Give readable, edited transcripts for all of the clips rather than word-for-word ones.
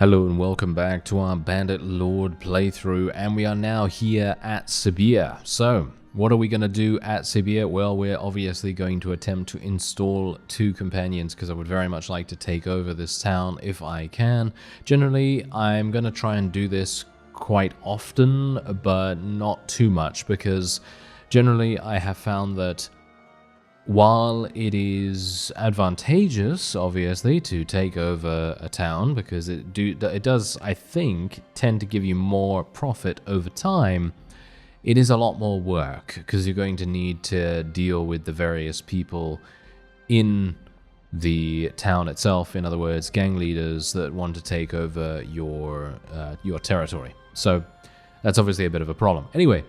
Hello and welcome back to our Bannerlord playthrough, and we are now here at Sibir. So, what are we going to do at Sibir? Well, we're obviously going to attempt to install 2 companions because I would very much like to take over this town if I can. Generally, I'm going to try and do this quite often, but not too much because generally I have found that while it is advantageous, obviously, to take over a town, because it does, I think, tend to give you more profit over time, it is a lot more work, because you're going to need to deal with the various people in the town itself, in other words, gang leaders that want to take over your territory. So that's obviously a bit of a problem. Anyway,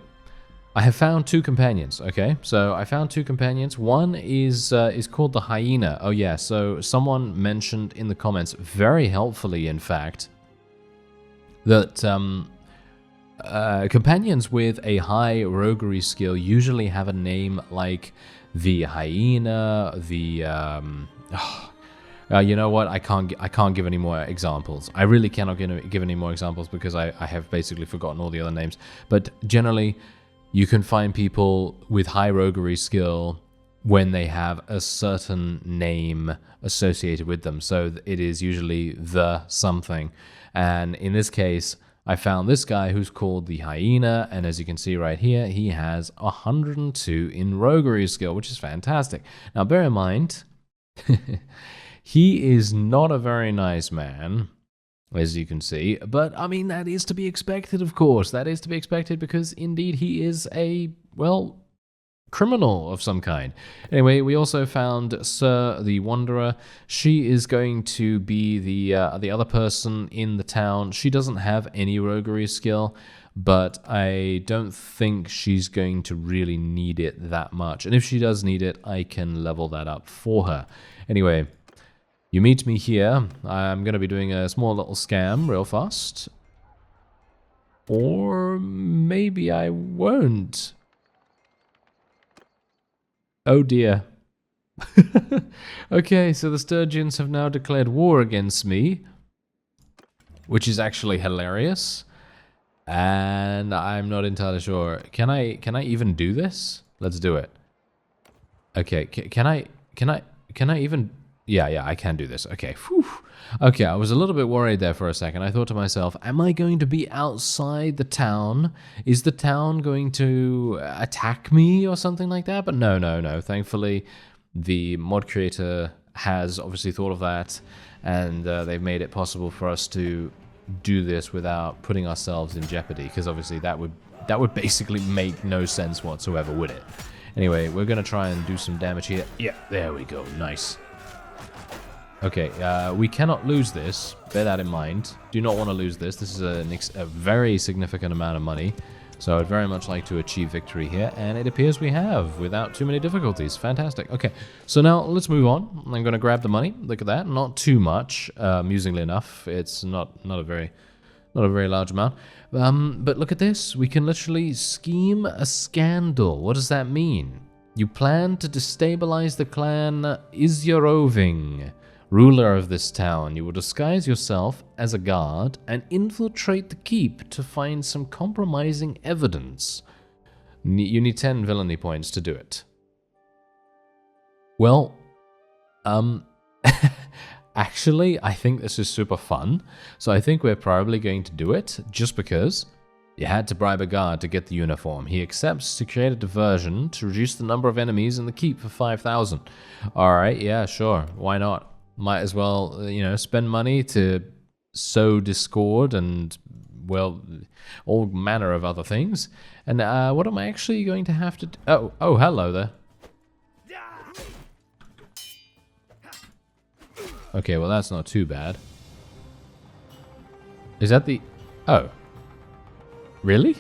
I have found 2 companions, okay? So I found 2 companions. One is called the Hyena. Oh yeah, so someone mentioned in the comments, very helpfully in fact, that companions with a high roguery skill usually have a name like the Hyena, the... you know what? I can't give any more examples. I really cannot give any more examples because I have basically forgotten all the other names. But generally, you can find people with high roguery skill when they have a certain name associated with them. So it is usually the something. And in this case, I found this guy who's called the Hyena. And as you can see right here, he has 102 in roguery skill, which is fantastic. Now, bear in mind, he is not a very nice man, as you can see, but I mean, that is to be expected, of course. That is to be expected because indeed he is a, well, criminal of some kind. Anyway, we also found Sir the Wanderer. She is going to be the other person in the town. She doesn't have any roguery skill, but I don't think she's going to really need it that much. And if she does need it, I can level that up for her. Anyway, you meet me here. I'm going to be doing a small little scam real fast. Or maybe I won't. Oh dear. Okay, so the Sturgians have now declared war against me, which is actually hilarious. And I'm not entirely sure. Can I even do this? Let's do it. Okay, can I even... Yeah, I can do this. Okay, whew. Okay, I was a little bit worried there for a second. I thought to myself, am I going to be outside the town? Is the town going to attack me or something like that? But no. Thankfully, the mod creator has obviously thought of that, and they've made it possible for us to do this without putting ourselves in jeopardy, because obviously that would basically make no sense whatsoever, would it? Anyway, we're going to try and do some damage here. Yeah, there we go. Nice. Okay, we cannot lose this. Bear that in mind. Do not want to lose this. This is a very significant amount of money. So I'd very much like to achieve victory here. And it appears we have, without too many difficulties. Fantastic. Okay, so now let's move on. I'm going to grab the money. Look at that. Not too much, amusingly enough. It's not a very large amount. But look at this. We can literally scheme a scandal. What does that mean? You plan to destabilize the clan Isyaroving, ruler of this town. You will disguise yourself as a guard and infiltrate the keep to find some compromising evidence. You need 10 villainy points to do it. Well, actually, I think this is super fun. So I think we're probably going to do it just because you had to bribe a guard to get the uniform. He accepts to create a diversion to reduce the number of enemies in the keep for 5,000. All right, yeah, sure. Why not? Might as well, spend money to sow discord and, well, all manner of other things. And what am I actually going to have to do? Oh, hello there. Okay, well, that's not too bad. Is that the... Oh. Really?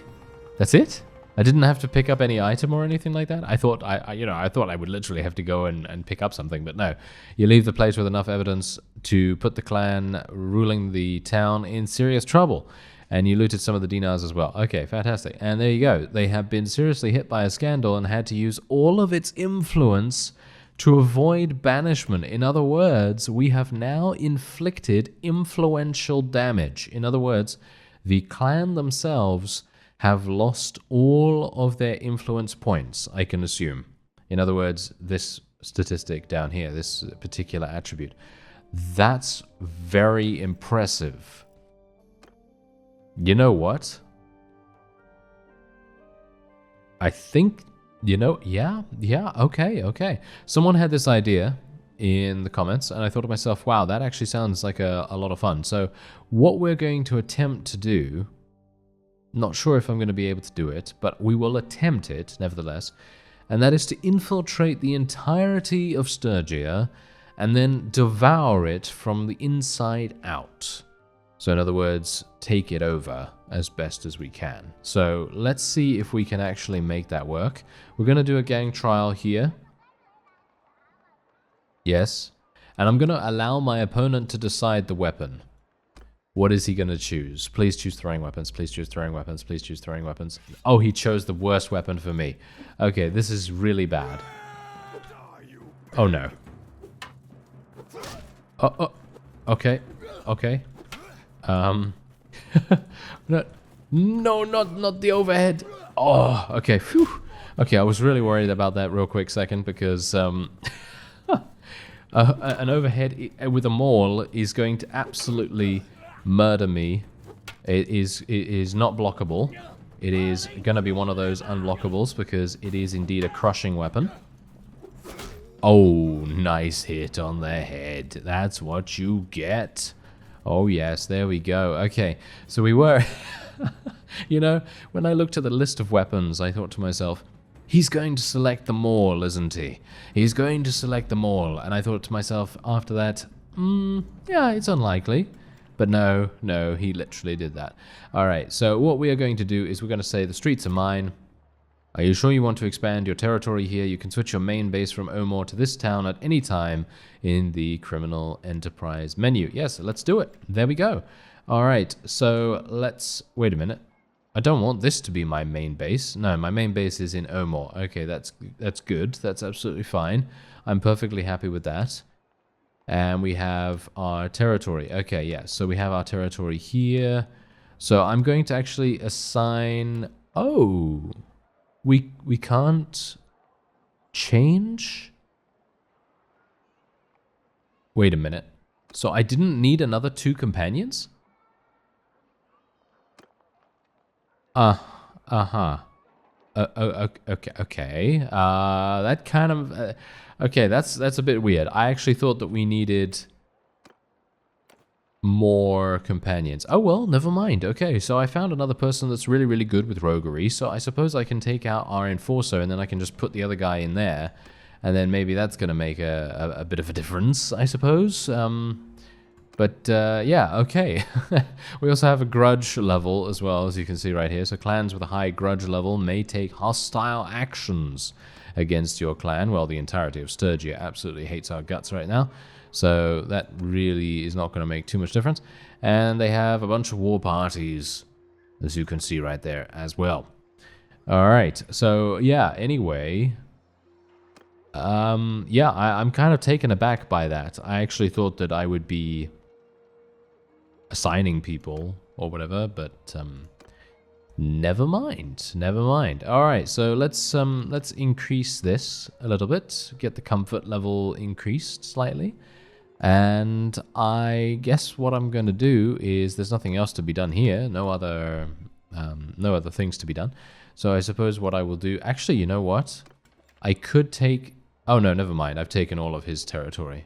That's it? I didn't have to pick up any item or anything like that. I thought I thought I would literally have to go and pick up something, but no. You leave the place with enough evidence to put the clan ruling the town in serious trouble. And you looted some of the dinars as well. Okay, fantastic. And there you go. They have been seriously hit by a scandal and had to use all of its influence to avoid banishment. In other words, we have now inflicted influential damage. In other words, the clan themselves have lost all of their influence points, I can assume. In other words, this statistic down here, this particular attribute. That's very impressive. You know what? I think, yeah, okay. Someone had this idea in the comments, and I thought to myself, wow, that actually sounds like a lot of fun. So what we're going to attempt to do, not sure if I'm going to be able to do it, but we will attempt it nevertheless, and that is to infiltrate the entirety of Sturgia and then devour it from the inside out. So in other words, take it over as best as we can. So let's see if we can actually make that work. We're going to do a gang trial here. Yes. And I'm going to allow my opponent to decide the weapon. What is he going to choose? Please choose throwing weapons. Please choose throwing weapons. Please choose throwing weapons. Oh, he chose the worst weapon for me. Okay, this is really bad. Oh, no. Oh, okay. Okay. No, not the overhead. Oh, okay. Phew. Okay, I was really worried about that real quick second because an overhead with a maul is going to absolutely murder me. It is not blockable. It is going to be one of those unblockables because it is indeed a crushing weapon. Oh, nice hit on the head. That's what you get. Oh yes, there we go. Okay, so we were... when I looked at the list of weapons, I thought to myself, he's going to select the maul, isn't he? He's going to select the maul. And I thought to myself after that, yeah, it's unlikely. But no, he literally did that. Alright, so what we are going to do is we're going to say the streets are mine. Are you sure you want to expand your territory here? You can switch your main base from Omor to this town at any time in the Criminal Enterprise menu. Yes, let's do it. There we go. Alright, so let's... Wait a minute. I don't want this to be my main base. No, my main base is in Omor. Okay, that's good. That's absolutely fine. I'm perfectly happy with that. And we have our territory. Okay, yeah, so we have our territory here. So I'm going to actually assign... Oh... We can't change? Wait a minute. So I didn't need another 2 companions? Okay. That kind of... okay, that's a bit weird. I actually thought that we needed more companions. Oh, well, never mind. Okay, so I found another person that's really, really good with roguery, so I suppose I can take out our enforcer, and then I can just put the other guy in there, and then maybe that's going to make a bit of a difference, I suppose. Yeah, okay. We also have a grudge level as well, as you can see right here. So clans with a high grudge level may take hostile actions against your clan. Well, the entirety of Sturgia absolutely hates our guts right now. So that really is not going to make too much difference. And they have a bunch of war parties, as you can see right there as well. Alright, so yeah, anyway... yeah, I'm kind of taken aback by that. I actually thought that I would be assigning people or whatever, but never mind. Never mind. Alright, so let's increase this a little bit, get the comfort level increased slightly. And I guess what I'm going to do is there's nothing else to be done here, no other things to be done. So I suppose what I will do, actually, you know what? I could take, oh no, never mind. I've taken all of his territory.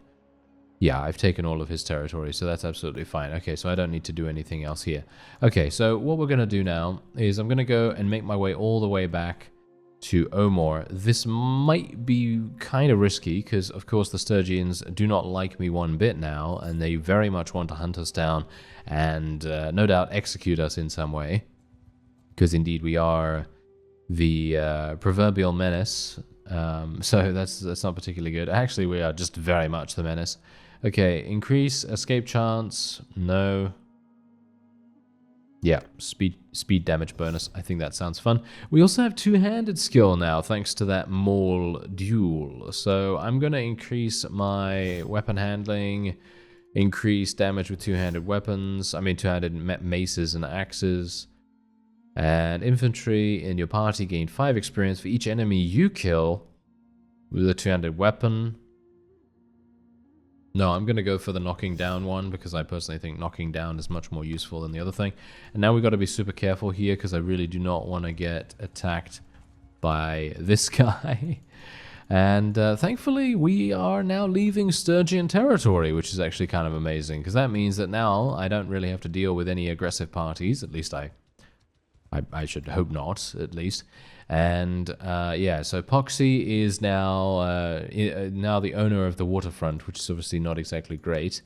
Yeah, I've taken all of his territory, so that's absolutely fine. Okay, so I don't need to do anything else here. Okay, so what we're going to do now is I'm going to go and make my way all the way back to Omor. This might be kind of risky because, of course, the Sturgians do not like me one bit now, and they very much want to hunt us down and no doubt execute us in some way, because indeed we are the proverbial menace. So that's not particularly good. Actually, we are just very much the menace. Okay, increase escape chance. No. Yeah, speed damage bonus. I think that sounds fun. We also have two-handed skill now, thanks to that Maul duel. So I'm going to increase my weapon handling, increase damage with two-handed weapons. I mean, two-handed maces and axes. And infantry in your party gain 5 experience for each enemy you kill with a two-handed weapon. No, I'm going to go for the knocking down one because I personally think knocking down is much more useful than the other thing. And now we've got to be super careful here because I really do not want to get attacked by this guy. And thankfully, we are now leaving Sturgian territory, which is actually kind of amazing because that means that now I don't really have to deal with any aggressive parties. At least I should hope not, at least. And yeah, so Poxy is now now the owner of the waterfront, which is obviously not exactly great.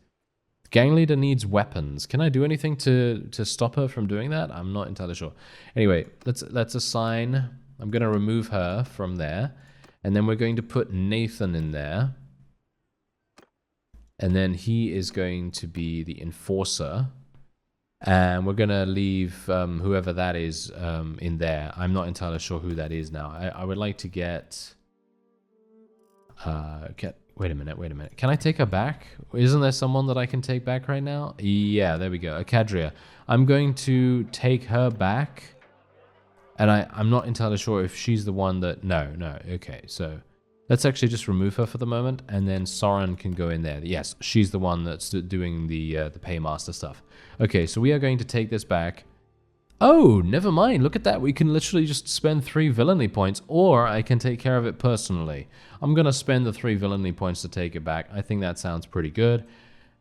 Gang leader needs weapons. Can I do anything to stop her from doing that? I'm not entirely sure. Anyway, let's assign. I'm going to remove her from there, and then we're going to put Nathan in there, and then he is going to be the enforcer. And we're going to leave whoever that is in there. I'm not entirely sure who that is now. I would like to get... wait a minute. Can I take her back? Isn't there someone that I can take back right now? Yeah, there we go. Akadria. I'm going to take her back. And I'm not entirely sure if she's the one that... No. Okay, so... Let's actually just remove her for the moment, and then Soren can go in there. Yes, she's the one that's doing the paymaster stuff. Okay, so we are going to take this back. Oh, never mind. Look at that. We can literally just spend 3 villainy points, or I can take care of it personally. I'm going to spend the 3 villainy points to take it back. I think that sounds pretty good,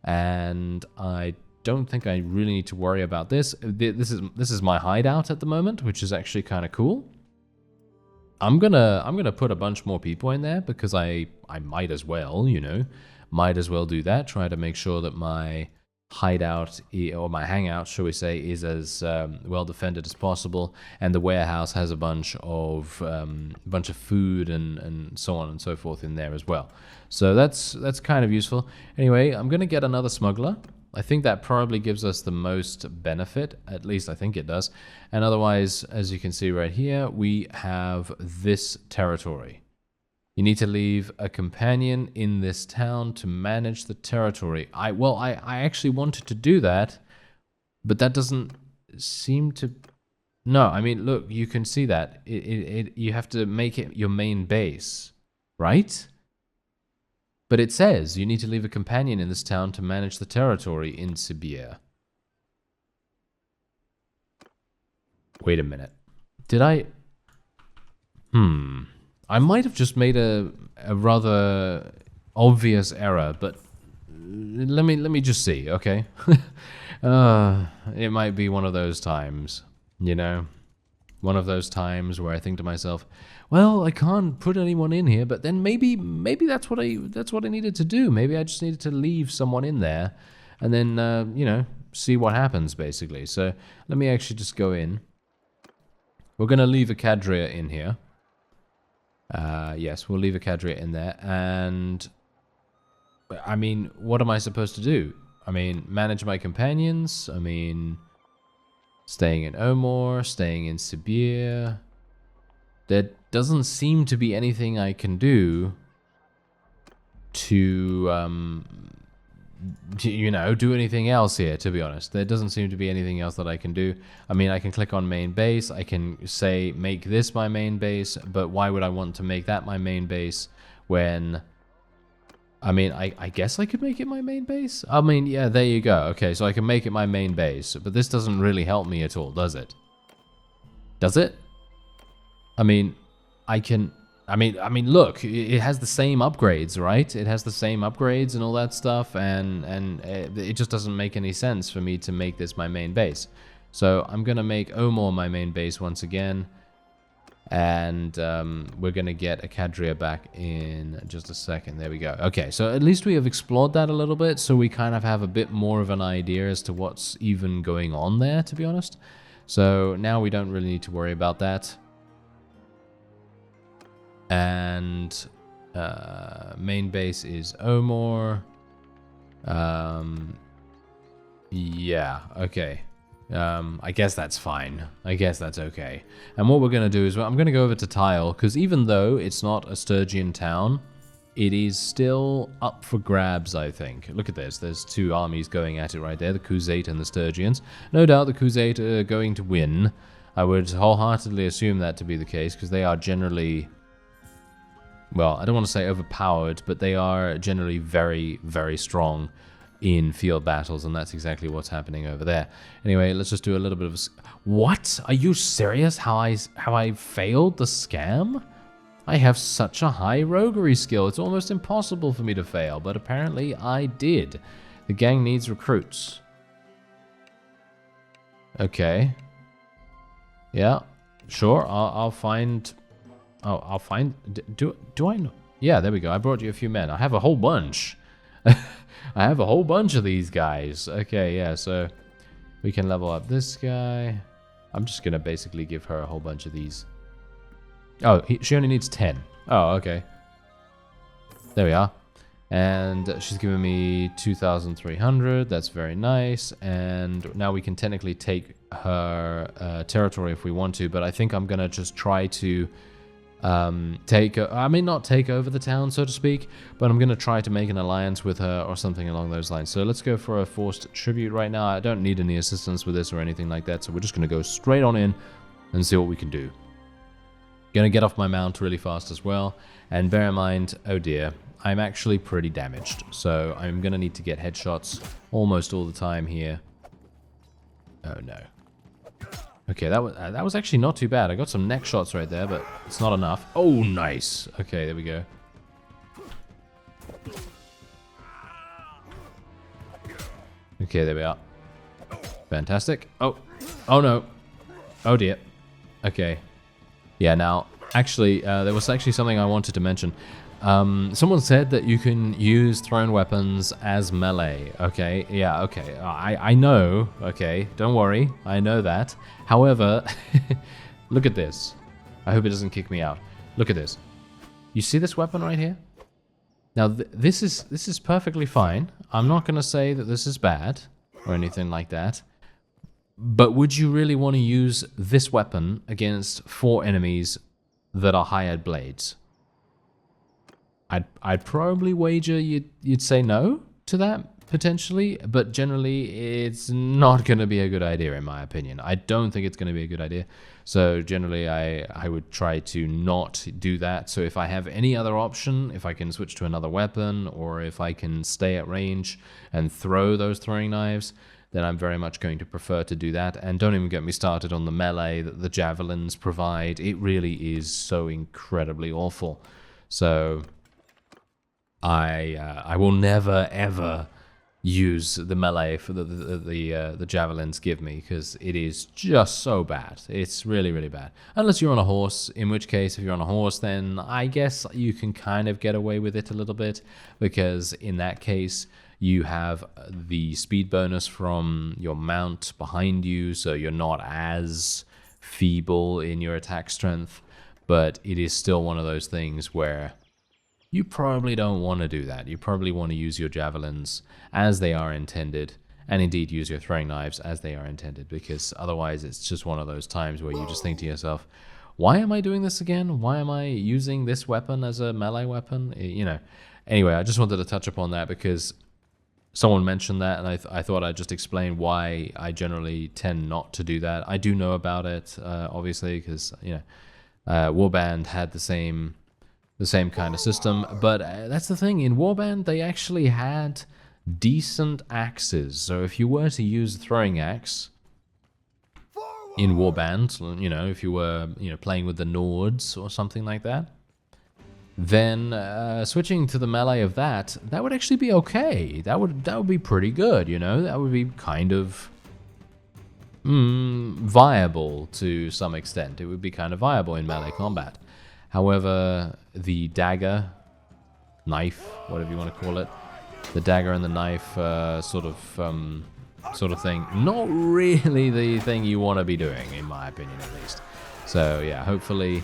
and I don't think I really need to worry about this. This is my hideout at the moment, which is actually kind of cool. I'm gonna put a bunch more people in there because I might as well, you know, might as well do that. Try to make sure that my hideout or my hangout, shall we say, is as well defended as possible, and the warehouse has a bunch of food and so on and so forth in there as well. So that's kind of useful. Anyway, I'm gonna get another smuggler. I think that probably gives us the most benefit, at least I think it does. And otherwise, as you can see right here, we have this territory. You need to leave a companion in this town to manage the territory. I actually wanted to do that, but that doesn't seem to... No, I mean, look, you can see that. You have to make it your main base, right? But it says you need to leave a companion in this town to manage the territory in Sibir. Wait a minute. Did I... I might have just made a rather obvious error, but let me just see, okay? It might be one of those times, you know? One of those times where I think to myself, well, I can't put anyone in here, but then maybe that's what I needed to do. Maybe I just needed to leave someone in there, and then you know, see what happens basically. So let me actually just go in. We're gonna leave a Cadria in here. Yes, we'll leave a Cadria in there, and I mean, what am I supposed to do? I mean, manage my companions. I mean, staying in Omor, staying in Sibir. There doesn't seem to be anything I can do to you know, do anything else here, to be honest. There doesn't seem to be anything else that I can do. I mean, I can click on main base. I can say, make this my main base, but why would I want to make that my main base when... I mean, I guess I could make it my main base? I mean, yeah, there you go. Okay, so I can make it my main base, but this doesn't really help me at all, does it? Does it? I mean, I mean, look, it has the same upgrades, right? It has the same upgrades and all that stuff, and it just doesn't make any sense for me to make this my main base. So I'm gonna make Omor my main base once again, and we're gonna get a Cadria back in just a second. There we go. Okay, so at least we have explored that a little bit, so we kind of have a bit more of an idea as to what's even going on there, to be honest. So now we don't really need to worry about that. And main base is Omor. Yeah, okay. I guess that's fine. I guess that's okay. And what we're going to do is I'm going to go over to Tyal, because even though it's not a Sturgian town, it is still up for grabs, I think. Look at this. There's two armies going at it right there, the Khuzait and the Sturgians. No doubt the Khuzait are going to win. I would wholeheartedly assume that to be the case, because they are generally... Well, I don't want to say overpowered, but they are generally very, very strong in field battles, and that's exactly what's happening over there. Anyway, let's just do a little bit of a... What? Are you serious? How I failed the scam? I have such a high roguery skill, it's almost impossible for me to fail, but apparently I did. The gang needs recruits. Okay. Yeah, sure, I'll find... Oh, I'll find... Do I know? Yeah, there we go, I brought you a few men. I have a whole bunch. I have a whole bunch of these guys. Okay, yeah, so we can level up this guy. I'm just gonna basically give her a whole bunch of these. Oh, she only needs 10. Oh, okay. There we are. And she's giving me 2,300. That's very nice. And now we can technically take her territory if we want to. But I think I'm going to just try to I may not take over the town, so to speak. But I'm going to try to make an alliance with her or something along those lines. So let's go for a forced tribute right now. I don't need any assistance with this or anything like that. So we're just going to go straight on in and see what we can do. Gonna get off my mount really fast as well, and bear in mind, oh dear, I'm actually pretty damaged, so I'm gonna need to get headshots almost all the time here. Oh no. Okay, that was actually not too bad. I got some neck shots right there, but it's not enough. Oh, nice. Okay, there we go. Okay, there we are. Fantastic. Oh no. Oh dear. Okay. Yeah, now, actually, there was actually something I wanted to mention. Someone said that you can use thrown weapons as melee, okay? Yeah, okay, I know, okay, don't worry, I know that. However, look at this. I hope it doesn't kick me out. Look at this. You see this weapon right here? Now, this is perfectly fine. I'm not going to say that this is bad or anything like that. But would you really want to use this weapon against 4 enemies that are hired blades? I'd probably wager you'd say no to that, potentially, but generally it's not going to be a good idea in my opinion. I don't think it's going to be a good idea. So generally I would try to not do that. So if I have any other option, if I can switch to another weapon, or if I can stay at range and throw those throwing knives, then I'm very much going to prefer to do that. And don't even get me started on the melee that the javelins provide. It really is so incredibly awful. So I will never ever use the melee for the javelins give me, because it is just so bad. It's really, really bad. Unless you're on a horse, in which case if you're on a horse, then I guess you can kind of get away with it a little bit, because in that case you have the speed bonus from your mount behind you, so you're not as feeble in your attack strength. But it is still one of those things where you probably don't want to do that. You probably want to use your javelins as they are intended, and indeed use your throwing knives as they are intended, because otherwise it's just one of those times where you just think to yourself, why am I doing this again? Why am I using this weapon as a melee weapon? You know. Anyway, I just wanted to touch upon that because someone mentioned that, and I thought I'd just explain why I generally tend not to do that. I do know about it, obviously, because Warband had the same kind of system. But that's the thing, in Warband they actually had decent axes. So if you were to use a throwing axe in Warband, if you were playing with the Nords or something like that, then switching to the melee of that would actually be okay. That would be pretty good, That would be kind of viable to some extent. It would be kind of viable in melee combat. However, the dagger, knife, whatever you want to call it, the dagger and the knife sort of thing, not really the thing you want to be doing, in my opinion at least. So yeah, hopefully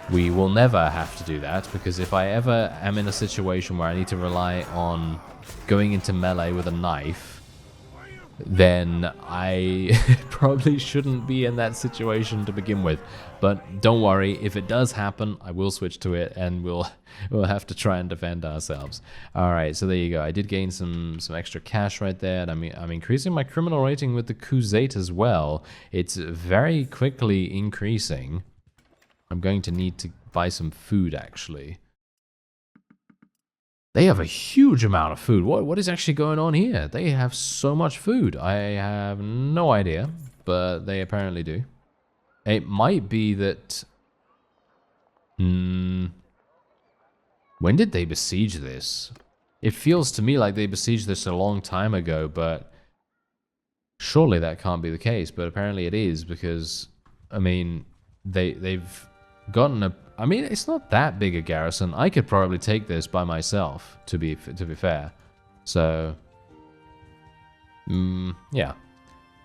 we will never have to do that, because if I ever am in a situation where I need to rely on going into melee with a knife, then I probably shouldn't be in that situation to begin with. But don't worry, if it does happen, I will switch to it, and we'll have to try and defend ourselves. All right, so there you go. I did gain some extra cash right there, and I'm increasing my criminal rating with the Crusade as well. It's very quickly increasing. I'm going to need to buy some food, actually. They have a huge amount of food. What is actually going on here? They have so much food. I have no idea, but they apparently do. It might be that... when did they besiege this? It feels to me like they besieged this a long time ago, but surely that can't be the case. But apparently it is, because, I mean, they've gotten a... I mean, it's not that big a garrison. I could probably take this by myself, to be fair. So, yeah.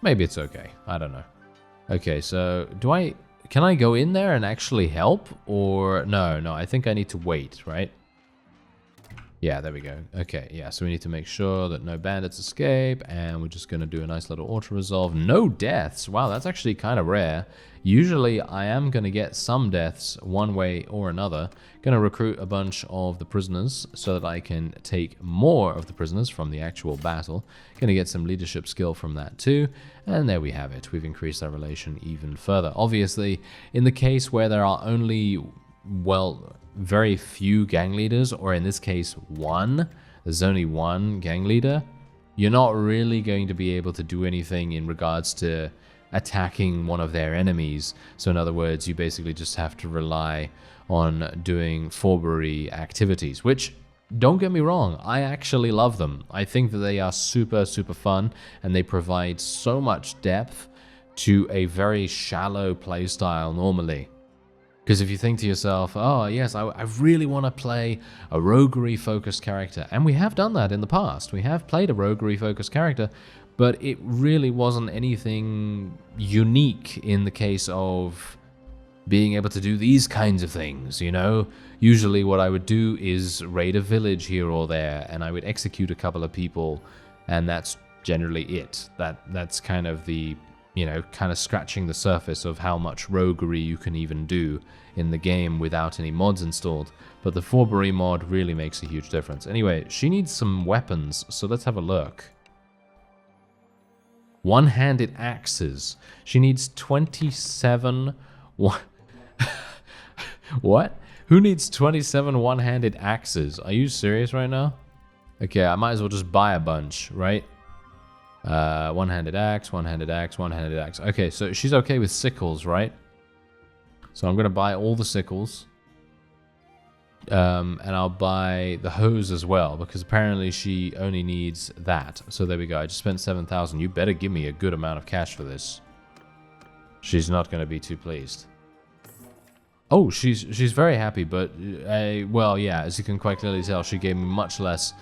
Maybe it's okay. I don't know. Okay, so can I go in there and actually help? Or, no, I think I need to wait, right? Yeah, there we go. Okay, yeah, so we need to make sure that no bandits escape, and we're just going to do a nice little auto-resolve. No deaths! Wow, that's actually kind of rare. Usually, I am going to get some deaths one way or another. Going to recruit a bunch of the prisoners so that I can take more of the prisoners from the actual battle. Going to get some leadership skill from that too. And there we have it. We've increased our relation even further. Obviously, in the case where there are only, well, very few gang leaders, or in this case, there's only one gang leader, you're not really going to be able to do anything in regards to attacking one of their enemies. So in other words, you basically just have to rely on doing forbery activities, which, don't get me wrong, I actually love them. I think that they are super, super fun, and they provide so much depth to a very shallow playstyle normally. Because if you think to yourself, oh yes, I really want to play a roguery-focused character, and we have done that in the past. We have played a roguery-focused character, but it really wasn't anything unique in the case of being able to do these kinds of things, you know? Usually what I would do is raid a village here or there, and I would execute a couple of people, and that's generally it. That's kind of the... you know, kind of scratching the surface of how much roguery you can even do in the game without any mods installed. But the forbery mod really makes a huge difference. Anyway, she needs some weapons, so let's have a look. One-handed axes. She needs 27... What? Who needs 27 one-handed axes? Are you serious right now? Okay, I might as well just buy a bunch, right? One-handed axe, one-handed axe, one-handed axe. Okay, so she's okay with sickles, right? So I'm going to buy all the sickles. And I'll buy the hose as well, because apparently she only needs that. So there we go. I just spent 7,000. You better give me a good amount of cash for this. She's not going to be too pleased. Oh, she's very happy, but well, yeah, as you can quite clearly tell, she gave me much less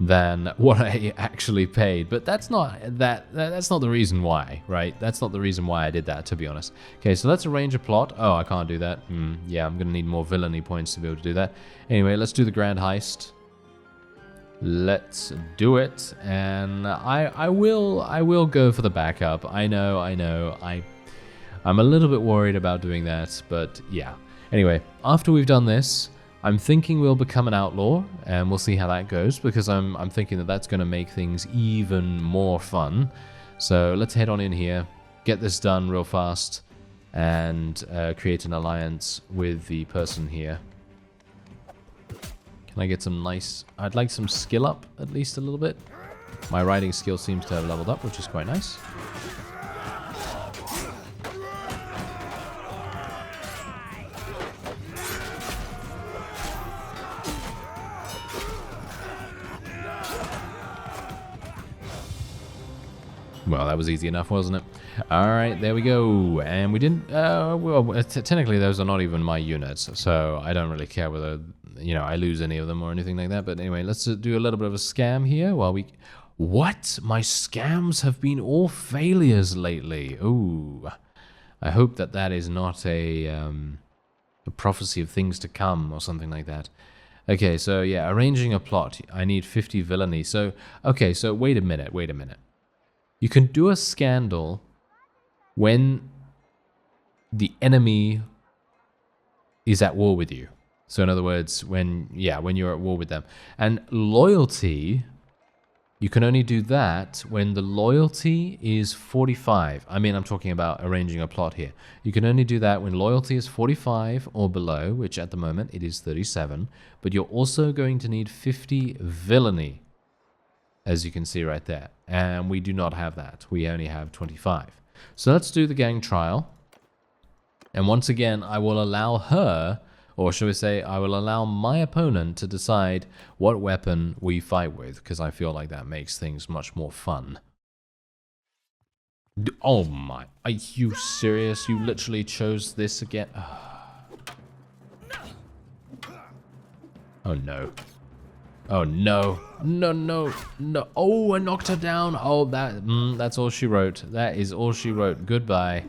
than what I actually paid, but that's not the reason why, right? That's not the reason why I did that, to be honest. Okay, so let's arrange a plot. Oh, I can't do that. Yeah, I'm gonna need more villainy points to be able to do that. Anyway, let's do the grand heist. Let's do it, and I will go for the backup. I know. I'm a little bit worried about doing that, but yeah. Anyway, after we've done this, I'm thinking we'll become an outlaw, and we'll see how that goes, because I'm thinking that that's going to make things even more fun. So let's head on in here, get this done real fast, and create an alliance with the person here. Can I get some nice... I'd like some skill up, at least a little bit. My riding skill seems to have leveled up, which is quite nice. Well, that was easy enough, wasn't it? Alright, there we go. And we didn't... well, technically, those are not even my units, so I don't really care whether, you know, I lose any of them or anything like that. But anyway, let's do a little bit of a scam here while we... What? My scams have been all failures lately. Ooh. I hope that that is not a prophecy of things to come or something like that. Okay, so yeah, arranging a plot. I need 50 villainy. So, okay, so wait a minute. You can do a scandal when the enemy is at war with you. So in other words, when you're at war with them. And loyalty, you can only do that when the loyalty is 45. I mean, I'm talking about arranging a plot here. You can only do that when loyalty is 45 or below, which at the moment it is 37. But you're also going to need 50 villainy, as you can see right there. And we do not have that. We only have 25. So let's do the gang trial. And once again, I will allow her, or shall we say, I will allow my opponent to decide what weapon we fight with, because I feel like that makes things much more fun. Oh my, are you serious? You literally chose this again? Oh no. Oh no. No, no, no. Oh, I knocked her down. Oh, that's all she wrote. That is all she wrote. Goodbye.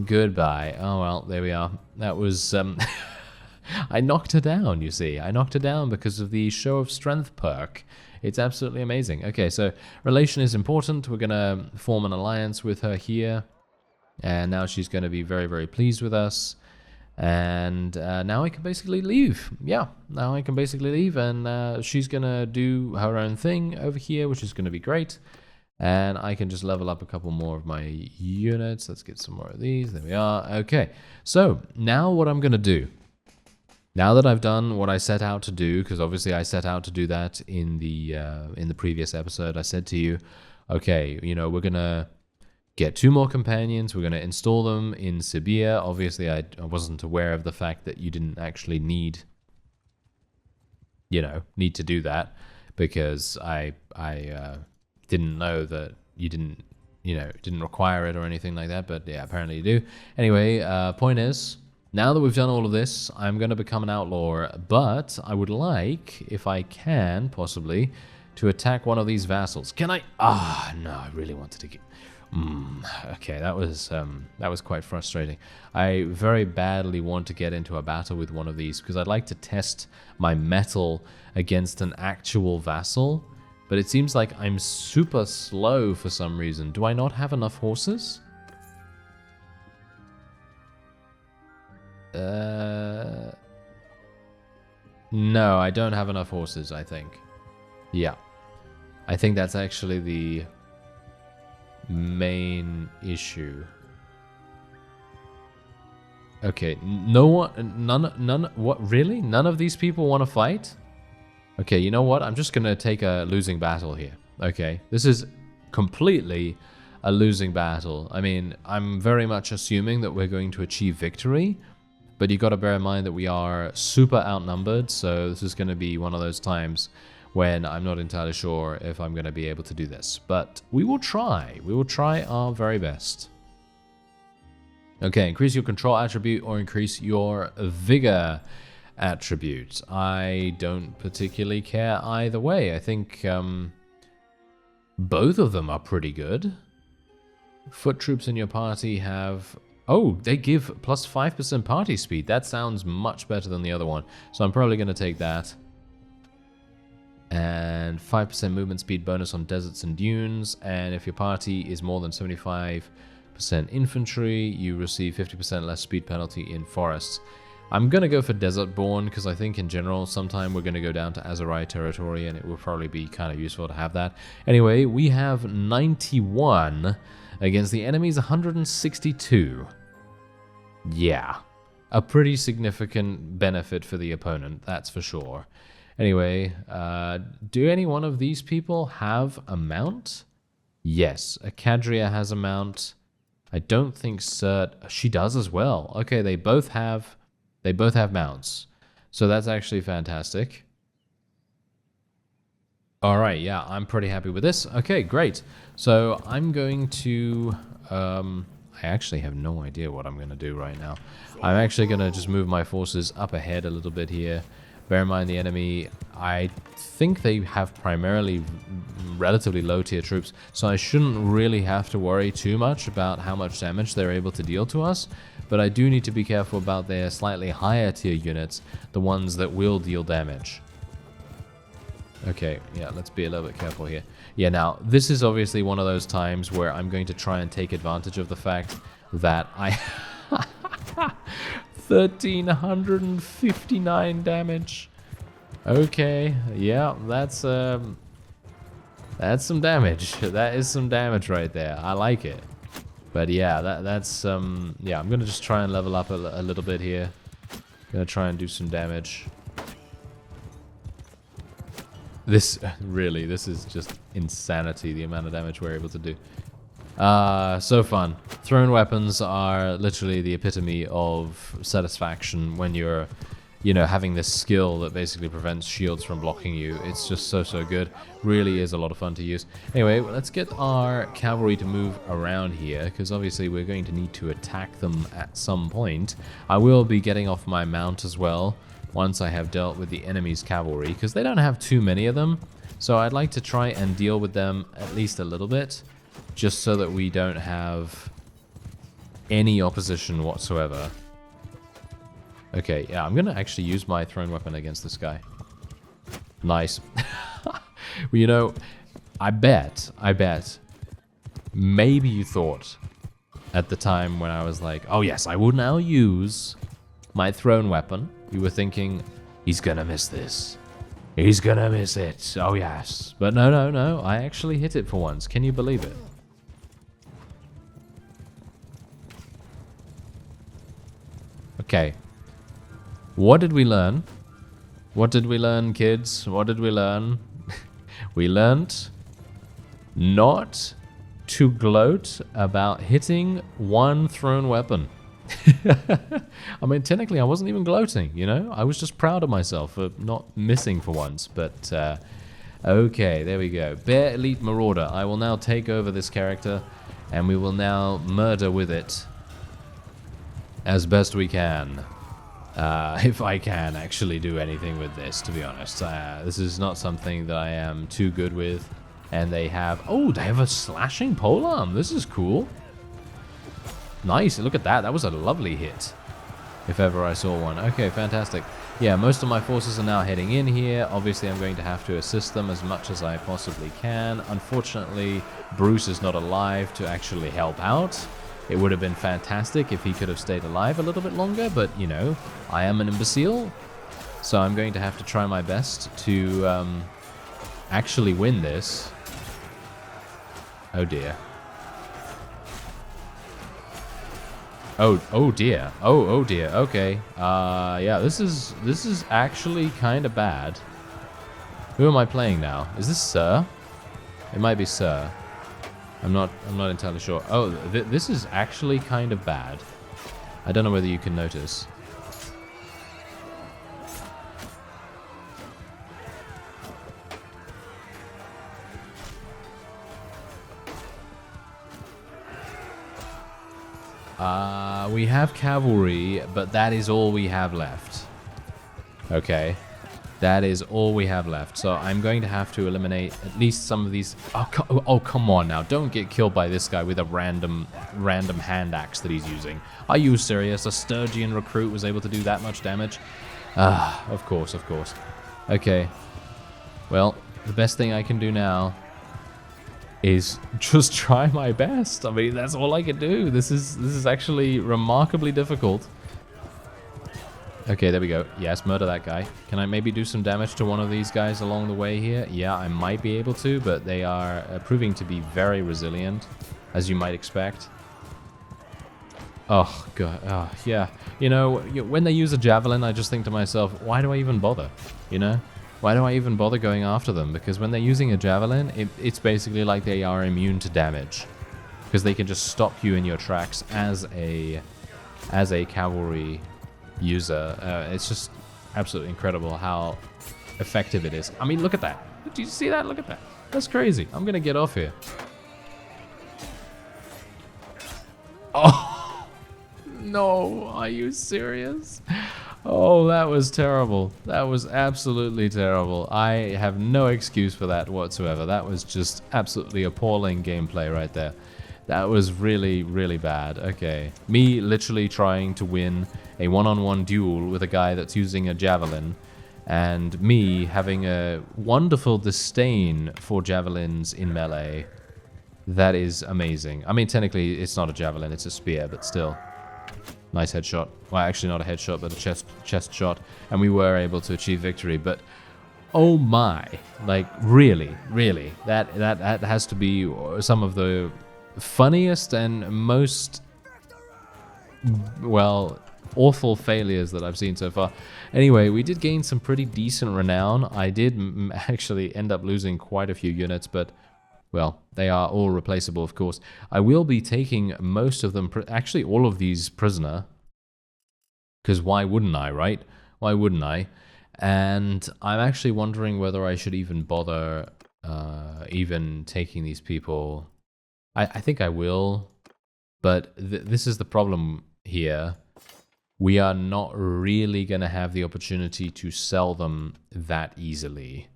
Goodbye. Oh well, there we are. That was, I knocked her down, you see. I knocked her down because of the Show of Strength perk. It's absolutely amazing. Okay, so relation is important. We're going to form an alliance with her here. And now she's going to be very, very pleased with us. And now I can basically leave. Yeah, now I can basically leave. And she's going to do her own thing over here, which is going to be great. And I can just level up a couple more of my units. Let's get some more of these. There we are. Okay, so now what I'm going to do, now that I've done what I set out to do, because obviously I set out to do that in the previous episode, I said to you, okay, you know, we're going to get 2 more companions. We're going to install them in Sibir. Obviously, I wasn't aware of the fact that you didn't actually need to do that, because I didn't know that you didn't require it or anything like that, but yeah, apparently you do. Anyway, point is, now that we've done all of this, I'm going to become an outlaw, but I would like, if I can, possibly, to attack one of these vassals. Can I? No, I really wanted to get... Okay, that was quite frustrating. I very badly want to get into a battle with one of these, because I'd like to test my mettle against an actual vassal. But it seems like I'm super slow for some reason. Do I not have enough horses? No, I don't have enough horses, I think. Yeah. I think that's actually the main issue. Okay, what, really? None of these people want to fight? Okay, you know what? I'm just going to take a losing battle here. Okay, this is completely a losing battle. I mean, I'm very much assuming that we're going to achieve victory, but you got to bear in mind that we are super outnumbered, so this is going to be one of those times when I'm not entirely sure if I'm going to be able to do this. But we will try. We will try our very best. Okay, increase your control attribute or increase your vigor attribute. I don't particularly care either way. I think both of them are pretty good. Foot troops in your party have... Oh, they give plus 5% party speed. That sounds much better than the other one. So I'm probably going to take that. And 5% movement speed bonus on deserts and dunes. And if your party is more than 75% infantry, you receive 50% less speed penalty in forests. I'm going to go for Desert Born, because I think in general sometime we're going to go down to Azerai territory, and it will probably be kind of useful to have that. Anyway, we have 91 against the enemy's 162. Yeah, a pretty significant benefit for the opponent, that's for sure. Anyway, do any one of these people have a mount? Yes, Acadria has a mount. I don't think Cert... She does as well. Okay, they both have mounts. So that's actually fantastic. All right, yeah, I'm pretty happy with this. Okay, great. So I'm going to... I actually have no idea what I'm going to do right now. I'm actually going to just move my forces up ahead a little bit here. Bear in mind the enemy, I think they have primarily relatively low tier troops, so I shouldn't really have to worry too much about how much damage they're able to deal to us. But I do need to be careful about their slightly higher tier units, the ones that will deal damage. Okay, yeah, let's be a little bit careful here. Yeah, now, this is obviously one of those times where I'm going to try and take advantage of the fact that I... 1,359 damage. Okay, yeah, that's some damage. That is some damage right there. I like it. But yeah, that's yeah, I'm gonna just try and level up a little bit here. Gonna try and do some damage. This is just insanity, the amount of damage we're able to do. So fun. Thrown weapons are literally the epitome of satisfaction when you're, you know, having this skill that basically prevents shields from blocking you. It's just so good. Really is a lot of fun to use. Anyway, let's get our cavalry to move around here, because obviously we're going to need to attack them at some point. I will be getting off my mount as well once I have dealt with the enemy's cavalry, because they don't have too many of them. So I'd like to try and deal with them at least a little bit, just so that we don't have any opposition whatsoever. Okay, yeah, I'm gonna actually use my thrown weapon against this guy. Nice. Well, you know, I bet, maybe you thought at the time when I was like, oh yes, I will now use my thrown weapon, you were thinking, he's gonna miss this. He's gonna miss it. Oh yes. But no, I actually hit it for once. Can you believe it? Okay. What did we learn? What did we learn, kids? What did we learn? We learned not to gloat about hitting one thrown weapon. I mean, technically, I wasn't even gloating, you know? I was just proud of myself for not missing for once. But, okay, there we go. Bear Elite Marauder. I will now take over this character, and we will now murder with it as best we can. If I can actually do anything with this, to be honest. This is not something that I am too good with. And they have... Oh, they have a slashing polearm. This is cool. Nice. Look at that. That was a lovely hit, if ever I saw one. Okay, fantastic. Yeah, most of my forces are now heading in here. Obviously, I'm going to have to assist them as much as I possibly can. Unfortunately, Bruce is not alive to actually help out. It would have been fantastic if he could have stayed alive a little bit longer, but, you know, I am an imbecile. So I'm going to have to try my best to actually win this. Oh, dear. Oh dear. Oh dear. Okay. Yeah, this is actually kind of bad. Who am I playing now? Is this Sir? It might be Sir. I'm not entirely sure. Oh, this is actually kind of bad. I don't know whether you can notice. We have cavalry, but that is all we have left. Okay. That is all we have left. So I'm going to have to eliminate at least some of these... Oh, come on now. Don't get killed by this guy with a random hand axe that he's using. Are you serious? A Sturgian recruit was able to do that much damage? Of course. Okay. Well, the best thing I can do now is just try my best. I mean, that's all I can do. This is actually remarkably difficult. Okay, there we go. Yes, murder that guy. Can I maybe do some damage to one of these guys along the way here? Yeah, I might be able to, but they are proving to be very resilient, as you might expect. Oh, God. Oh, yeah. You know, when they use a javelin, I just think to myself, why do I even bother? You know? Why do I even bother going after them? Because when they're using a javelin, it's basically like they are immune to damage. Because they can just stop you in your tracks as a cavalry user. It's just absolutely incredible how effective it is. I mean, look at that. Did you see that? Look at that. That's crazy. I'm going to get off here. Oh, no. Are you serious? Oh, that was terrible. That was absolutely terrible. I have no excuse for that whatsoever. That was just absolutely appalling gameplay right there. That was really, really bad. Okay. Me literally trying to win a one-on-one duel with a guy that's using a javelin and me having a wonderful disdain for javelins in melee. That is amazing. I mean, technically, it's not a javelin, it's a spear, but still. Nice headshot. Well, actually not a headshot, but a chest shot. And we were able to achieve victory, but oh my. Like, really. That has to be some of the funniest and most, well, awful failures that I've seen so far. Anyway, we did gain some pretty decent renown. I did actually end up losing quite a few units, but well, they are all replaceable, of course. I will be taking most of them, actually all of these prisoner, because why wouldn't I, right? Why wouldn't I? And I'm actually wondering whether I should even bother even taking these people. I think I will, but this is the problem here. We are not really going to have the opportunity to sell them that easily.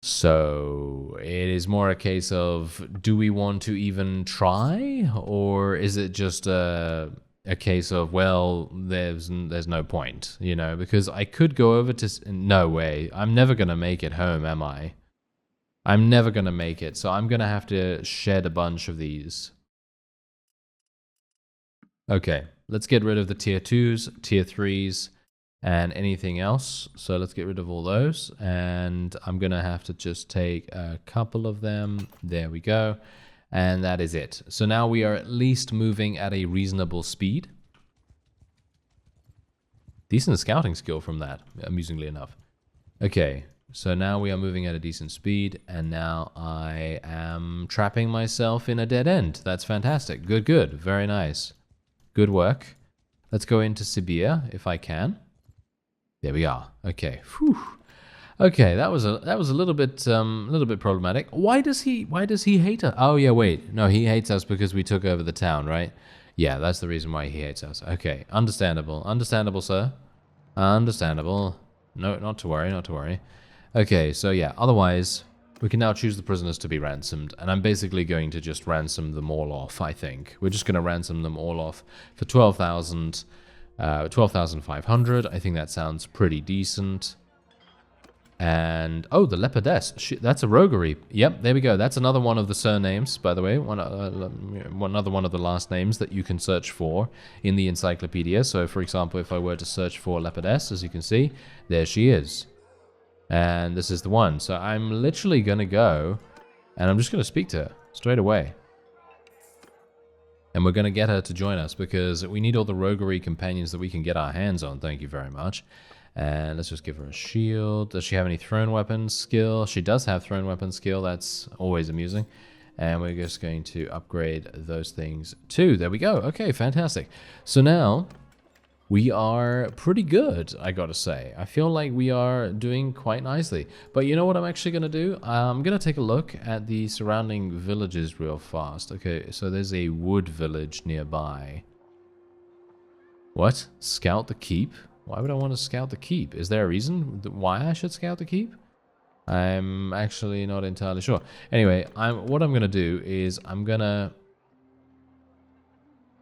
So it is more a case of, do we want to even try, or is it just a case of, well, there's no point, you know? Because I could go over to, no way, I'm never gonna make it home, am I? I'm never gonna make it, so I'm gonna have to shed a bunch of these. Okay, let's get rid of the tier 2s, tier 3s, and anything else. So let's get rid of all those, and I'm gonna have to just take a couple of them. There we go, and that is it. So now we are at least moving at a reasonable speed. Decent scouting skill from that, amusingly enough. Okay, so now we are moving at a decent speed, and now I am trapping myself in a dead end. That's fantastic. Good, very nice. Good work. Let's go into Sibir if I can. There we are. Okay. Whew. Okay, that was a little bit problematic. Why does he hate us? Oh yeah, wait. No, he hates us because we took over the town, right? Yeah, that's the reason why he hates us. Okay, understandable. Understandable, sir. Understandable. No, not to worry. Okay, so yeah, otherwise we can now choose the prisoners to be ransomed, and I'm basically going to just ransom them all off, I think. We're just going to ransom them all off for 12,000 12,500. I think that sounds pretty decent. And, oh, the Leopardess. That's a roguery. Yep, there we go. That's another one of the surnames, by the way. Another one of the last names that you can search for in the encyclopedia. So, for example, if I were to search for Leopardess, as you can see, there she is. And this is the one. So I'm literally going to go, and I'm just going to speak to her straight away. And we're going to get her to join us because we need all the roguery companions that we can get our hands on. Thank you very much. And let's just give her a shield. Does she have any thrown weapons skill? She does have thrown weapons skill. That's always amusing. And we're just going to upgrade those things too. There we go. Okay, fantastic. So now we are pretty good, I gotta say. I feel like we are doing quite nicely. But you know what I'm actually gonna do? I'm gonna take a look at the surrounding villages real fast. Okay, so there's a wood village nearby. What? Scout the keep? Why would I want to scout the keep? Is there a reason why I should scout the keep? I'm actually not entirely sure. Anyway, what I'm gonna do is I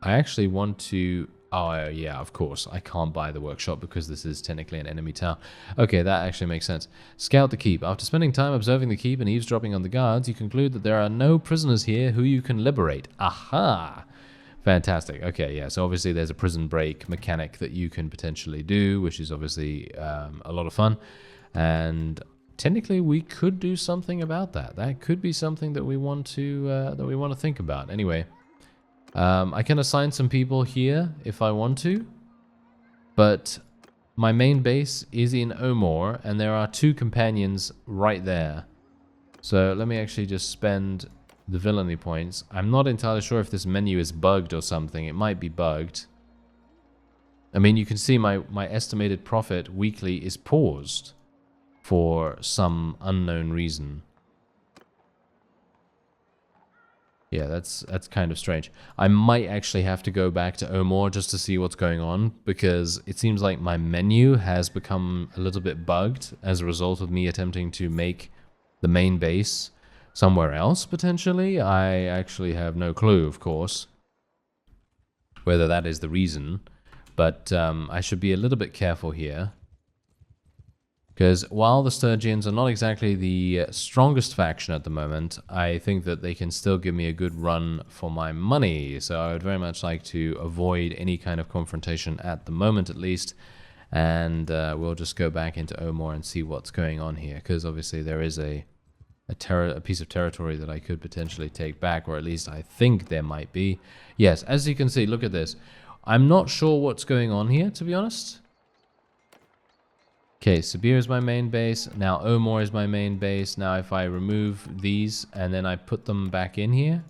actually want to... Oh, yeah, of course. I can't buy the workshop because this is technically an enemy town. Okay, that actually makes sense. Scout the keep. After spending time observing the keep and eavesdropping on the guards, you conclude that there are no prisoners here who you can liberate. Aha! Fantastic. Okay, yeah, so obviously there's a prison break mechanic that you can potentially do, which is obviously a lot of fun. And technically we could do something about that. That could be something that we want to think about. Anyway... I can assign some people here if I want to, but my main base is in Omor, and there are 2 companions right there. So let me actually just spend the villainy points. I'm not entirely sure if this menu is bugged or something. It might be bugged. I mean, you can see my estimated profit weekly is paused for some unknown reason. Yeah, that's kind of strange. I might actually have to go back to Omor just to see what's going on, because it seems like my menu has become a little bit bugged as a result of me attempting to make the main base somewhere else, potentially. I actually have no clue, of course, whether that is the reason, but I should be a little bit careful here. Because while the Sturgians are not exactly the strongest faction at the moment, I think that they can still give me a good run for my money. So I would very much like to avoid any kind of confrontation at the moment, at least. And we'll just go back into Omor and see what's going on here. Because obviously there is a piece of territory that I could potentially take back, or at least I think there might be. Yes, as you can see, look at this. I'm not sure what's going on here, to be honest. Okay, Sibir is my main base. Now Omor is my main base. Now if I remove these and then I put them back in here.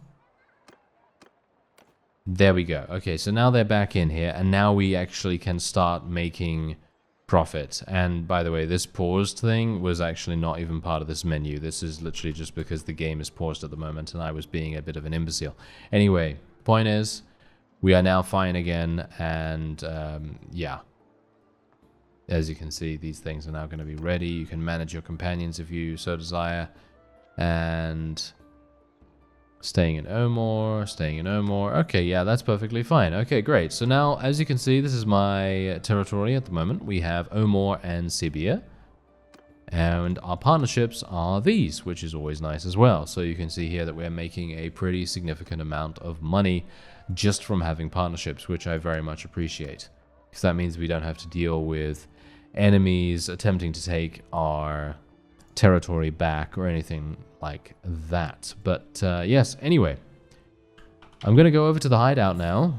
There we go. Okay, so now they're back in here, and now we actually can start making profit. And by the way, this paused thing was actually not even part of this menu. This is literally just because the game is paused at the moment and I was being a bit of an imbecile. Anyway, point is, we are now fine again, and yeah. As you can see, these things are now going to be ready. You can manage your companions if you so desire. And staying in Omor, staying in Omor. Okay, yeah, that's perfectly fine. Okay, great. So now, as you can see, this is my territory at the moment. We have Omor and Sibir. And our partnerships are these, which is always nice as well. So you can see here that we're making a pretty significant amount of money just from having partnerships, which I very much appreciate. Because that means we don't have to deal with enemies attempting to take our territory back or anything like that. But yes, anyway, I'm going to go over to the hideout now.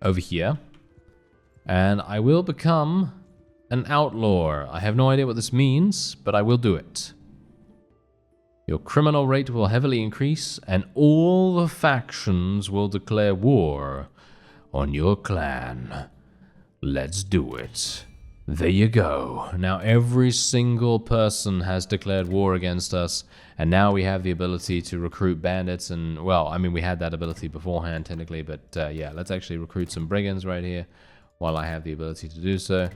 Over here. And I will become an outlaw. I have no idea what this means, but I will do it. Your criminal rate will heavily increase, and all the factions will declare war on your clan. Let's do it. There you go. Now every single person has declared war against us, and now we have the ability to recruit bandits. And well, I mean, we had that ability beforehand technically, but yeah, let's actually recruit some brigands right here while I have the ability to do so.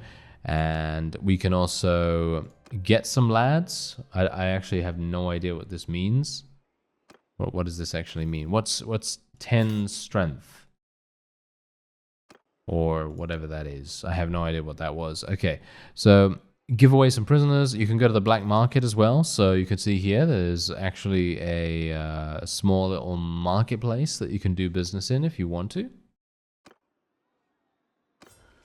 And we can also get some lads. I actually have no idea what this means. What does this actually mean? What's 10 strength? Or whatever that is. I have no idea what that was. Okay, so give away some prisoners. You can go to the black market as well. So you can see here there's actually a small little marketplace that you can do business in if you want to.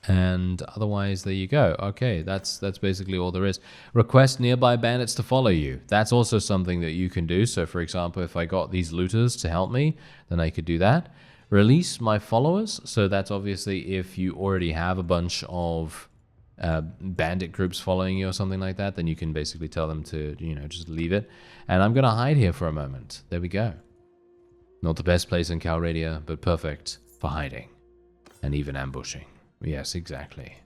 And otherwise, there you go. Okay, that's basically all there is. Request nearby bandits to follow you. That's also something that you can do. So for example, if I got these looters to help me, then I could do that. Release my followers. So that's obviously if you already have a bunch of bandit groups following you or something like that, then you can basically tell them to, you know, just leave it. And I'm going to hide here for a moment. There we go. Not the best place in Calradia, but perfect for hiding and even ambushing. Yes, exactly.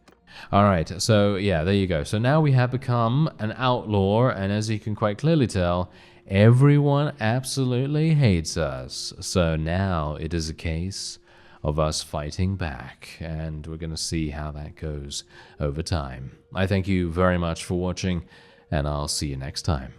All right, so yeah, there you go. So now we have become an outlaw, and as you can quite clearly tell, everyone absolutely hates us. So now it is a case of us fighting back, and we're going to see how that goes over time. I thank you very much for watching, and I'll see you next time.